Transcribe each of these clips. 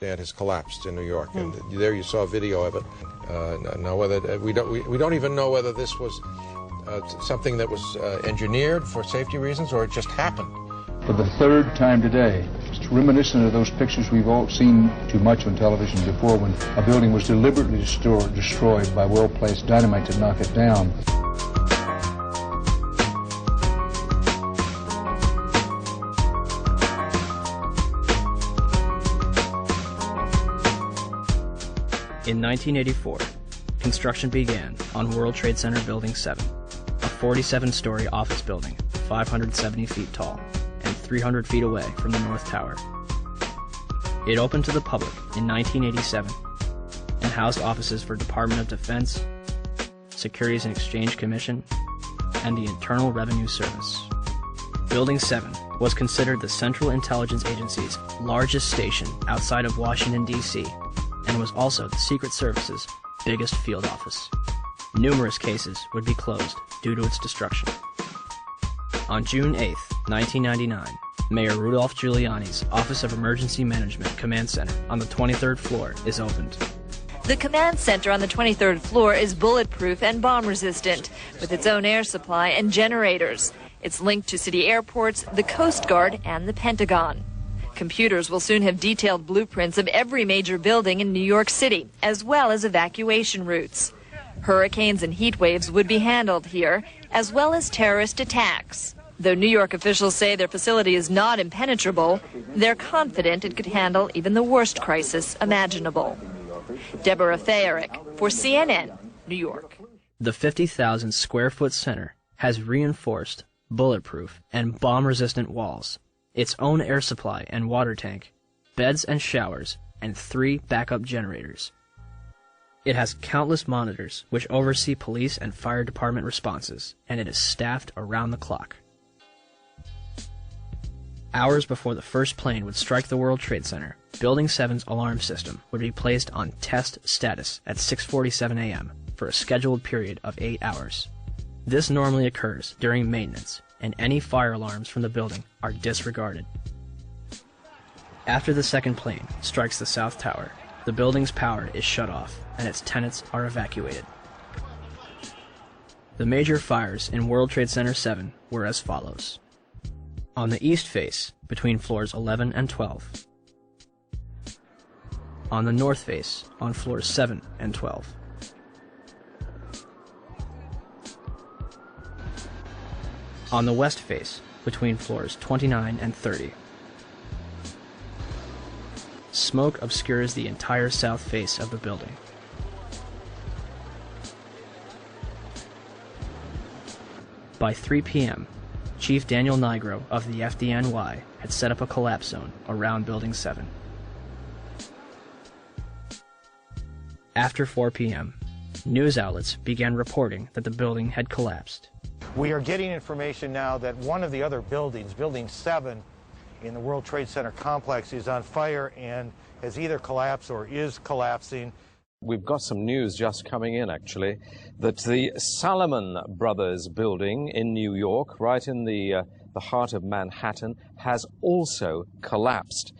Dad has collapsed in New York, and there you saw a video of it. Now, whether we don't even know whether this was something that was engineered for safety reasons or it just happened. For the third time today, it's reminiscent of those pictures we've all seen too much on television before, when a building was deliberately destroyed by well-placed dynamite to knock it down. In 1984, construction began on World Trade Center Building 7, a 47-story office building, 570 feet tall, and 300 feet away from the North Tower. It opened to the public in 1987 and housed offices for Department of Defense, Securities and Exchange Commission, and the Internal Revenue Service. Building 7 was considered the Central Intelligence Agency's largest station outside of Washington, D.C., and was also the Secret Service's biggest field office. Numerous cases would be closed due to its destruction. On June 8, 1999, Mayor Rudolph Giuliani's Office of Emergency Management Command Center on the 23rd floor is opened. The command center on the 23rd floor is bulletproof and bomb-resistant, with its own air supply and generators. It's linked to city airports, the Coast Guard, and the Pentagon. Computers will soon have detailed blueprints of every major building in New York City, as well as evacuation routes. Hurricanes and heat waves would be handled here, as well as terrorist attacks. Though New York officials say their facility is not impenetrable, they're confident it could handle even the worst crisis imaginable. Deborah Fayerick for CNN, New York. The 50,000 square foot center has reinforced, bulletproof, and bomb-resistant walls, its own air supply and water tank, beds and showers, and 3 backup generators. It has countless monitors which oversee police and fire department responses, and it is staffed around the clock. Hours before the first plane would strike the World Trade Center, Building 7's alarm system would be placed on test status at 6:47 a.m. for a scheduled period of 8 hours. This normally occurs during maintenance, and any fire alarms from the building are disregarded. After the second plane strikes the South Tower, the building's power is shut off and its tenants are evacuated. The major fires in World Trade Center 7 were as follows. On the east face, between floors 11 and 12. On the north face, on floors 7 and 12. On the west face, between floors 29 and 30. Smoke obscures the entire south face of the building. By 3 p.m., Chief Daniel Nigro of the FDNY had set up a collapse zone around Building 7. After 4 p.m., news outlets began reporting that the building had collapsed. We are getting information now that one of the other buildings, Building 7 in the World Trade Center complex, is on fire and has either collapsed or is collapsing. We've got some news just coming in, actually, that the Salomon Brothers building in New York, right in the heart of Manhattan, has also collapsed.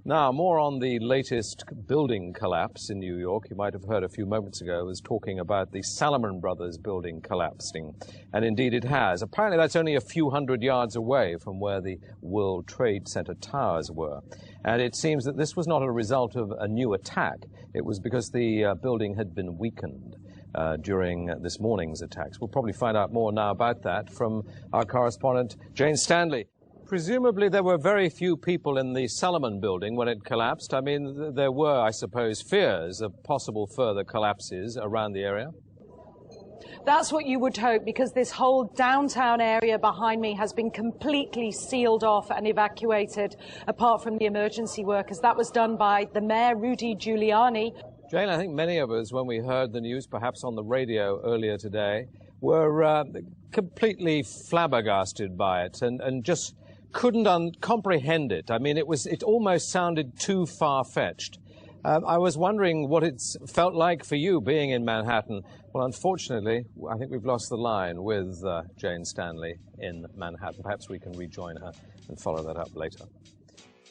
Now, more on the latest building collapse in New York. You might have heard a few moments ago I was talking about the Salomon Brothers building collapsing. And indeed it has. Apparently that's only a few hundred yards away from where the World Trade Center towers were. And it seems that this was not a result of a new attack. It was because the building had been weakened during this morning's attacks. We'll probably find out more now about that from our correspondent, Jane Stanley. Presumably there were very few people in the Salomon building when it collapsed. I mean, there were, I suppose, fears of possible further collapses around the area. That's what you would hope, because this whole downtown area behind me has been completely sealed off and evacuated, apart from the emergency workers. That was done by the mayor, Rudy Giuliani. Jane, I think many of us, when we heard the news, perhaps on the radio earlier today, were completely flabbergasted by it and just couldn't comprehend it. I mean, it almost sounded too far-fetched. I was wondering what it's felt like for you being in Manhattan. Well, unfortunately, I think we've lost the line with Jane Stanley in Manhattan. Perhaps we can rejoin her and follow that up later.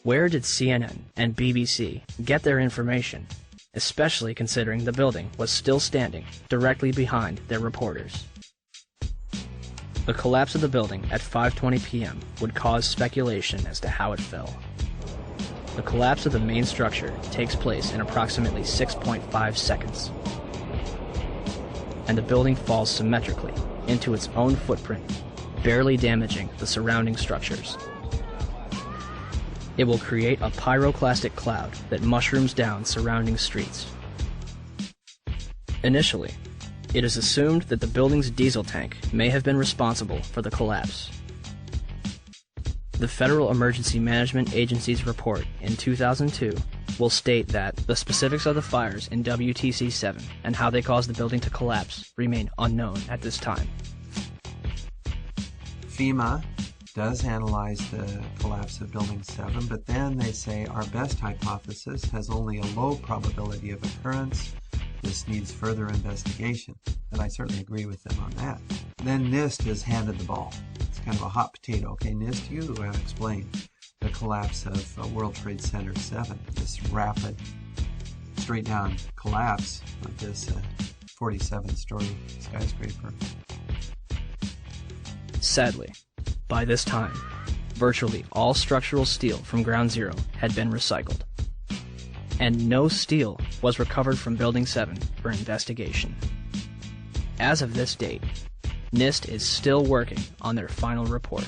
Where did CNN and BBC get their information, especially considering the building was still standing directly behind their reporters? The collapse of the building at 5:20 p.m. would cause speculation as to how it fell. The collapse of the main structure takes place in approximately 6.5 seconds, and the building falls symmetrically into its own footprint, barely damaging the surrounding structures. It will create a pyroclastic cloud that mushrooms down surrounding streets. Initially, it is assumed that the building's diesel tank may have been responsible for the collapse. The Federal Emergency Management Agency's report in 2002 will state that the specifics of the fires in WTC-7 and how they caused the building to collapse remain unknown at this time. FEMA does analyze the collapse of Building 7, but then they say our best hypothesis has only a low probability of occurrence. This needs further investigation, and I certainly agree with them on that. Then NIST has handed the ball. It's kind of a hot potato. Okay, NIST, you explain the collapse of World Trade Center 7, this rapid, straight-down collapse of this 47-story skyscraper. Sadly, by this time, virtually all structural steel from Ground Zero had been recycled, and no steel was recovered from Building 7 for investigation. As of this date, NIST is still working on their final report.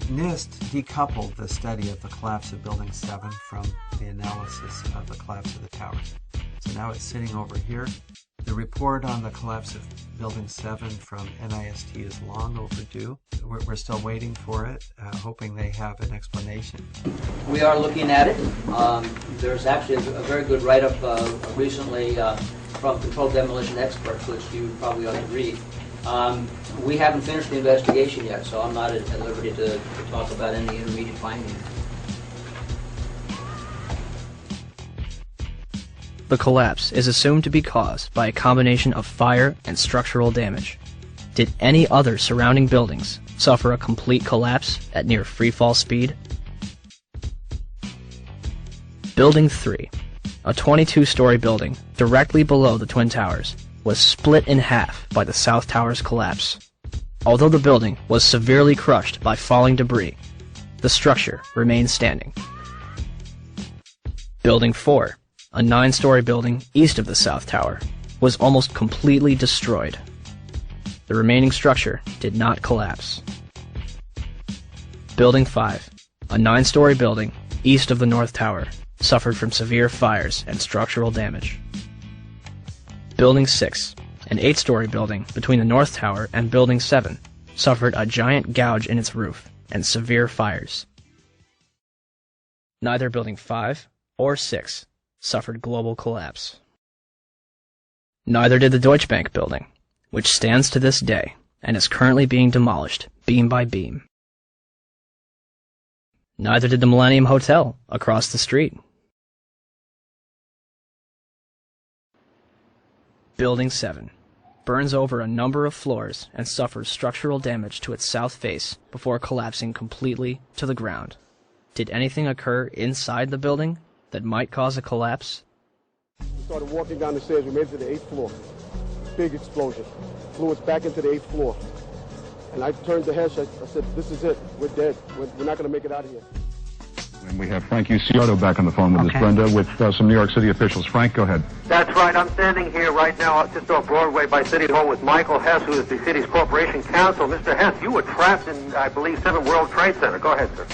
NIST decoupled the study of the collapse of Building 7 from the analysis of the collapse of the towers. So now it's sitting over here. The report on the collapse of Building 7 from NIST is long overdue. We're still waiting for it, hoping they have an explanation. We are looking at it. There's actually a very good write-up recently from Controlled Demolition Experts, which you probably ought to read. We haven't finished the investigation yet, so I'm not at liberty to talk about any intermediate findings. The collapse is assumed to be caused by a combination of fire and structural damage. Did any other surrounding buildings suffer a complete collapse at near freefall speed? Building 3, a 22-story building directly below the Twin Towers, was split in half by the South Tower's collapse. Although the building was severely crushed by falling debris, the structure remained standing. Building 4, a 9-story building east of the South Tower, was almost completely destroyed. The remaining structure did not collapse. Building 5, a 9-story building east of the North Tower, suffered from severe fires and structural damage. Building 6, an 8-story building between the North Tower and Building 7, suffered a giant gouge in its roof and severe fires. Neither Building 5 or 6 suffered global collapse. Neither did the Deutsche Bank building, which stands to this day and is currently being demolished beam by beam. Neither did the Millennium Hotel across the street. Building 7 burns over a number of floors and suffers structural damage to its south face before collapsing completely to the ground. Did anything occur inside the building that might cause a collapse? We started walking down the stairs. We made it to the 8th floor. Big explosion. Flew us back into the 8th floor. And I turned to Hesh. I said, this is it. We're dead. We're not going to make it out of here. And we have Frank Uciotto back on the phone with us, Brenda, with some New York City officials. Frank, go ahead. That's right. I'm standing here right now just off Broadway by City Hall with Michael Hess, who is the city's corporation counsel. Mr. Hess, you were trapped in, I believe, 7 World Trade Center. Go ahead, sir.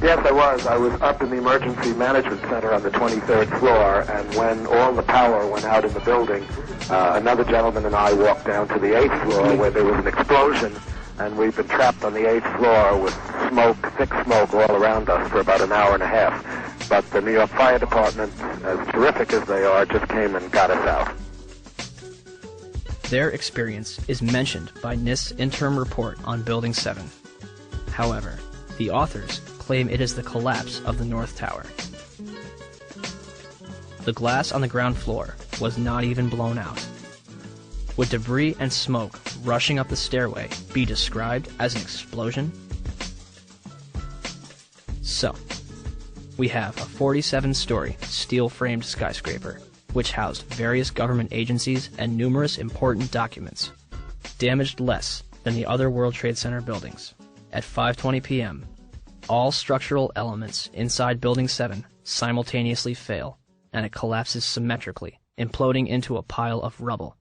Yes, I was. I was up in the Emergency Management Center on the 23rd floor, and when all the power went out in the building, another gentleman and I walked down to the 8th floor where there was an explosion, and we've been trapped on the 8th floor with smoke, thick smoke all around us for about an hour and a half. But the New York Fire Department, as terrific as they are, just came and got us out. Their experience is mentioned by NIST's interim report on Building 7. However, the authors claim it is the collapse of the North Tower. The glass on the ground floor was not even blown out. Would debris and smoke rushing up the stairway be described as an explosion? So, we have a 47-story steel-framed skyscraper, which housed various government agencies and numerous important documents, damaged less than the other World Trade Center buildings. At 5:20 p.m., all structural elements inside Building 7 simultaneously fail, and it collapses symmetrically, imploding into a pile of rubble.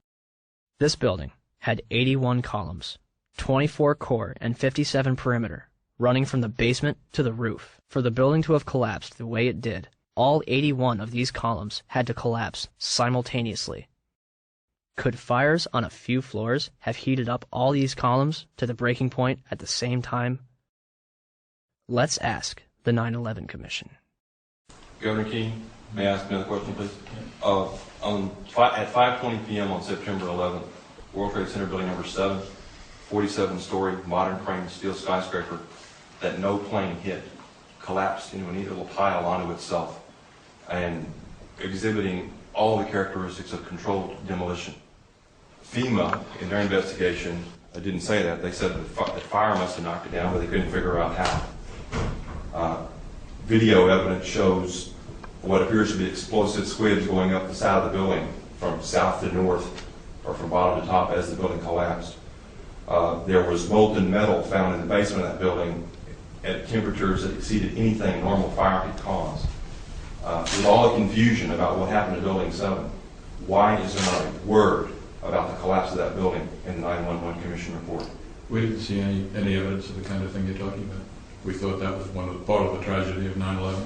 This building had 81 columns, 24 core and 57 perimeter, running from the basement to the roof. For the building to have collapsed the way it did, all 81 of these columns had to collapse simultaneously. Could fires on a few floors have heated up all these columns to the breaking point at the same time? Let's ask the 9/11 Commission. Governor King, may I ask another question, please? At 5:20 p.m. on September 11th, World Trade Center Building Number 7, 47-story modern frame steel skyscraper that no plane hit, collapsed into a neat little pile onto itself and exhibiting all the characteristics of controlled demolition. FEMA, in their investigation, didn't say that. They said that fire must have knocked it down, but they couldn't figure out how. Video evidence shows what appears to be explosive squids going up the side of the building from south to north or from bottom to top as the building collapsed. There was molten metal found in the basement of that building at temperatures that exceeded anything normal fire could cause. With all the confusion about what happened to Building 7, why is there not a word about the collapse of that building in the 911 Commission report? We didn't see any evidence of the kind of thing you're talking about. We thought that was part of the tragedy of 9/11.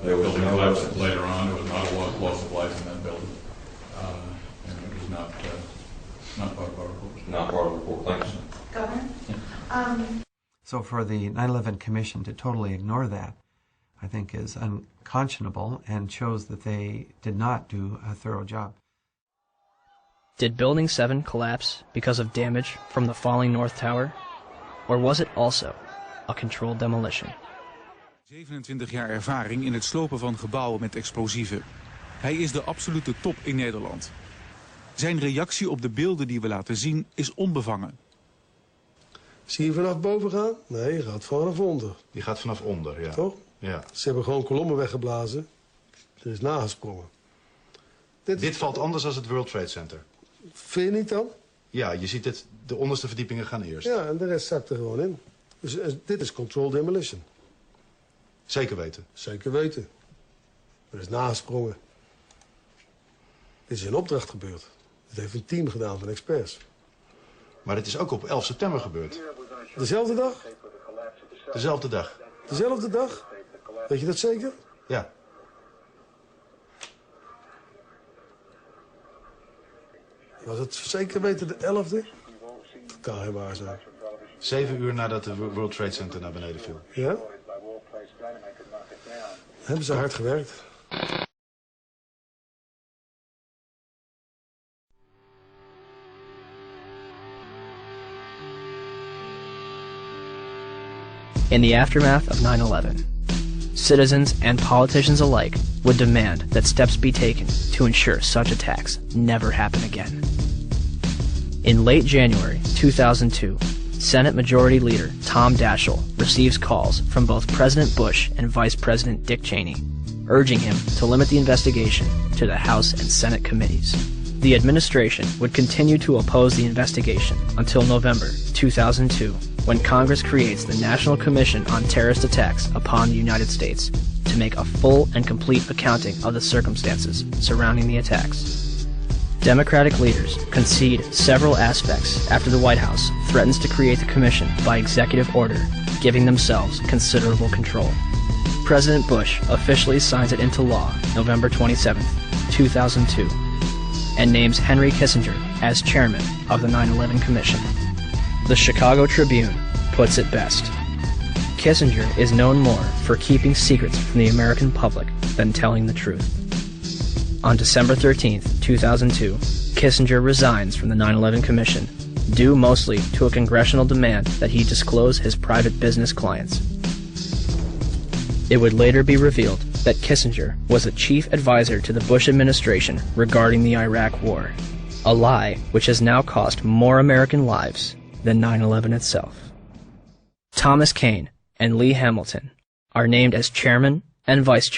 The building collapsed later on. There was not a loss of life in that building. And it was not part of our report. Not part of the report. Thanks. Governor? So for the 9/11 Commission to totally ignore that, I think is unconscionable and shows that they did not do a thorough job. Did Building 7 collapse because of damage from the falling North Tower? Or was it also a controlled demolition? 27 jaar ervaring in het slopen van gebouwen met explosieven. Hij is de absolute top in Nederland. Zijn reactie op de beelden die we laten zien is onbevangen. Zie je vanaf boven gaan? Nee, je gaat vanaf onder. Die gaat vanaf onder, ja. Toch? Ja. Ze hebben gewoon kolommen weggeblazen. Er is nagesprongen. Dit valt anders dan het World Trade Center. Vind je niet dan? Ja, je ziet het, de onderste verdiepingen gaan eerst. Ja, en de rest zakt er gewoon in. Dus dit is controlled demolition. Zeker weten? Zeker weten. Er is nagesprongen. Dit is in opdracht gebeurd. Dit heeft een team gedaan van experts. Maar dit is ook op 11 september gebeurd. Dezelfde dag? Dezelfde dag. Dezelfde dag? Weet je dat zeker? Ja. Was het zeker weten de 11e? Dat kan geen waar zijn. 7 uur nadat de World Trade Center naar beneden viel. Ja? Hebben ze hard gewerkt. In the aftermath of 9/11, citizens and politicians alike would demand that steps be taken to ensure such attacks never happen again. In late January 2002, Senate Majority Leader Tom Daschle receives calls from both President Bush and Vice President Dick Cheney, urging him to limit the investigation to the House and Senate committees. The administration would continue to oppose the investigation until November 2002, when Congress creates the National Commission on Terrorist Attacks upon the United States to make a full and complete accounting of the circumstances surrounding the attacks. Democratic leaders concede several aspects after the White House threatens to create the commission by executive order, giving themselves considerable control. President Bush officially signs it into law November 27, 2002, and names Henry Kissinger as chairman of the 9/11 Commission. The Chicago Tribune puts it best. Kissinger is known more for keeping secrets from the American public than telling the truth. On December 13, 2002, Kissinger resigns from the 9/11 Commission, due mostly to a congressional demand that he disclose his private business clients. It would later be revealed that Kissinger was a chief advisor to the Bush administration regarding the Iraq War, a lie which has now cost more American lives than 9/11 itself. Thomas Kean and Lee Hamilton are named as chairman and vice chairman.